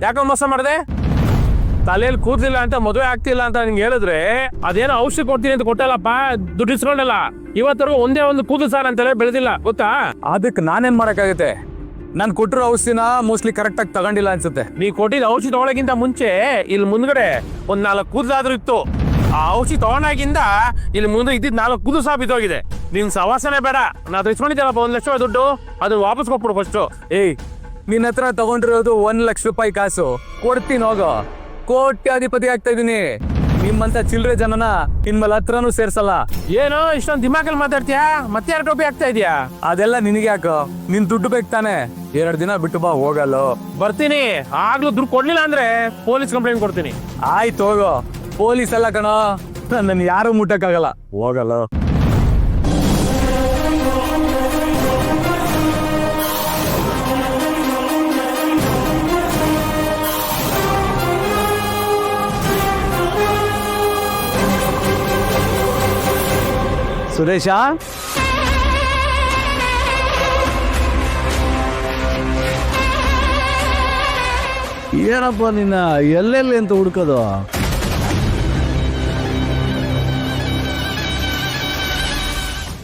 ಯಾಕೋ ಮೋಸ ಮಾಡಿದೆ? ತಲೆಯಲ್ಲಿ ಕೂದಲಿಲ್ಲ ಅಂತ ಮದುವೆ ಆಗ್ತಿಲ್ಲ ಅಂತ ನಿಂಗೆ ಹೇಳಿದ್ರೆ ಅದೇನೋ ಔಷಧಿ ಕೊಡ್ತೀನಿ ಅಂತ ಕೊಟ್ಟಲ್ಲಪ್ಪ, ದುಡ್ಡು ಇಸ್ಕೊಂಡಲ್ಲ. ಇವತ್ತರೆಗೂ ಒಂದೇ ಒಂದು ಕೂದಲು ಸಾರ್ ಅಂತಲೇ ಬೆಳೆದಿಲ್ಲ, ಗೊತ್ತಾ? ಅದಕ್ಕೆ ನಾನೇನ್ ಮಾಡಕ್ಕಾಗತ್ತೆ? ನಾನು ಕೊಟ್ಟಿರೋ ಔಷಧಿನ ಮೋಸ್ಟ್ಲಿ ಕರೆಕ್ಟ್ ಆಗಿ ತಗೊಂಡಿಲ್ಲ ಅನ್ಸುತ್ತೆ. ನೀ ಕೊಟ್ಟಿದ್ದ ಔಷಧಿ ತಗೊಳಗಿಂತ ಮುಂಚೆ ಇಲ್ಲಿ ಮುಂದ್ಗಡೆ ಒಂದ್ 4 ಕೂದಲಾದ್ರೂ ಇತ್ತು. ಆ ಔಷಧಿ ತಗೊಂಡಾಗಿಂದ ಇಲ್ಲಿ ಮುಂದೆ ಇದ್ದಿದ್ 4 ಕೂದಲು ಸಹ ಬಿದ್ದೋಗಿದೆ. ನಿನ್ ಸವಾಸನೆ ಬೇಡ. ನಾ ಇಸ್ಕೊಂಡಿದ್ದಲ್ಲಪ್ಪ 1 ಲಕ್ಷ ದುಡ್ಡು, ಅದನ್ನ ವಾಪಸ್ ಕೊಟ್ಬಿಡು ಫಸ್ಟ್. ಏಯ್, ನಿನ್ನ ಹತ್ರ ತಗೊಂಡಿರೋದು 1 ಲಕ್ಷ ರೂಪಾಯಿ ಕಾಸು. ಕೊಡ್ತೀನಿ ಹೋಗೋ. ಕೋಟ್ಯಾಧಿಪತಿ ಆಗ್ತಾ ಇದೀನಿ. ನಿಮ್ಮಂತ ಚಿಲ್ಲರೆ ಜನನ ಇನ್ಮೇಲೆ ಹತ್ರನೂ ಸೇರ್ಸಲ್ಲ. ಏನೋ ಇಷ್ಟೊಂದು ದಿಮಾಕಲ್ಲಿ ಮಾತಾಡ್ತೀಯಾ? ಮತ್ತೆ ಯಾರು ಟೋಪಿ ಆಗ್ತಾ ಇದೀಯಾ? ಅದೆಲ್ಲ ನಿನಗೆ ಯಾಕೋ? ನಿನ್ ದುಡ್ಡು ಬೇಕು ತಾನೆ? 2 ದಿನ ಬಿಟ್ಟು ಬಾ, ಹೋಗಲ್ಲ. ಬರ್ತೀನಿ. ಆಗ್ಲೂ ದುಡ್ಡು ಕೊಡ್ಲಿಲ್ಲ ಅಂದ್ರೆ ಪೊಲೀಸ್ ಕಂಪ್ಲೇಂಟ್ ಕೊಡ್ತೀನಿ. ಆಯ್ತು ಹೋಗೋ. ಪೊಲೀಸ್ ಎಲ್ಲ ಕಣೋ, ನನ್ನ ಯಾರು ಮುಟ್ಟಕ್ಕಾಗಲ್ಲ. ಹೋಗಲ್ಲ. ಸುರೇಶ, ಏನಪ್ಪ ನಿನ್ನ ಎಲ್ಲೆಲ್ಲಿ ಅಂತ ಹುಡುಕೋದು?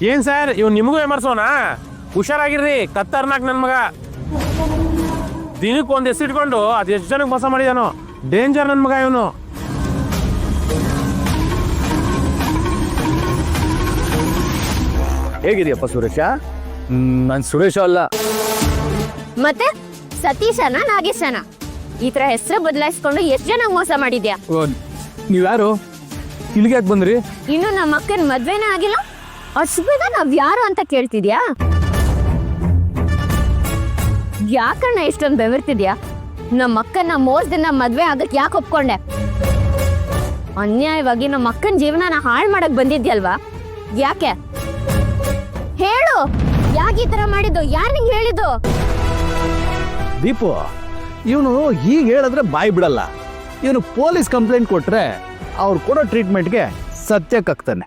ಏನ್ ಸರ್, ಇವ್ ನಿಮಗೂ ಎಮರ್ಸೋನಾ? ಹುಷಾರಾಗಿರ್ರಿ, ಕತ್ತರ್ನಾಕ್ ನನ್ ಮಗ. ದಿನಕ್ಕೆ ಒಂದ್ ಹೆಸರಿಟ್ಕೊಂಡು ಅದ್ ಎಷ್ಟು ಜನಕ್ಕೆ ಮೋಸ ಮಾಡಿದಾನೋ. ಡೇಂಜರ್ ನನ್ ಮಗ ಇವನು. ಹೇಗಿದೆಯಪ್ಪ ಸುರೇಶ? ನಾನು ಸುರೇಶ ಅಲ್ಲ. ಮತ್ತೆ ಸತೀಶನ ನಾಗೇಶನ ಈ ತರ ಹೆಸರು ಬದಲಾಯಿಸ್ಕೊಂಡು ಎಷ್ಟು ಜನ ಮೋಸ ಮಾಡಿದ್ಯಾ? ನೀವ್ಯಾರು? ಇಲ್ಲಿಗೆ ಯಾಕೆ ಬಂದ್ರಿ? ಇನ್ನು ನಮ್ಮ ಅಕ್ಕನ ಮದ್ವೆನೇ ಆಗಿಲ್ಲ, ಅಷ್ಟು ಬೇಗ ನಾವ್ ಯಾರು ಅಂತ ಕೇಳ್ತಿದ್ಯಾ? ಯಾಕಣ್ಣ ಇಷ್ಟೊಂದು ಬೆವರ್ತಿದ್ಯಾ? ನಮ್ಮ ಅಕ್ಕನ ಮೋಸದಿಂದ ಮದ್ವೆ ಆಗಕ್ ಯಾಕೆ ಒಪ್ಕೊಂಡೆ? ಅನ್ಯಾಯವಾಗಿ ನಮ್ಮ ಅಕ್ಕನ ಜೀವನನ ಹಾಳು ಮಾಡಕ್ ಬಂದಿದ್ಯಲ್ವಾ? ಯಾಕೆ ಹೇಳು, ಯಾಕೆ ಈ ತರ ಮಾಡಿದ್ದು? ಯಾರು ನಿಂಗೆ ಹೇಳಿದ್ದು? ದೀಪು, ಇವನು ಹೀಗೆ ಹೇಳಿದ್ರೆ ಬಾಯಿ ಬಿಡಲ್ಲ. ಇವನು ಪೊಲೀಸ್ ಕಂಪ್ಲೇಂಟ್ ಕೊಟ್ರೆ ಅವ್ರು ಕೊಡೋ ಟ್ರೀಟ್ಮೆಂಟ್ಗೆ ಸತ್ಯಕ್ಕಾಗ್ತಾನೆ.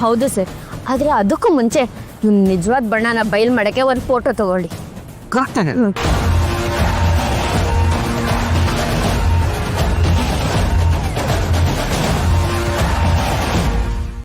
ಹೌದು ಸರ್, ಆದ್ರೆ ಅದಕ್ಕೂ ಮುಂಚೆ ನಿಜವಾದ ಬಣ್ಣನ ಬಯಲ್ ಮಾಡಕ್ಕೆ ಒಂದು ಫೋಟೋ ತಗೊಳ್ಳಿ. ಕರೆಕ್ಟ್.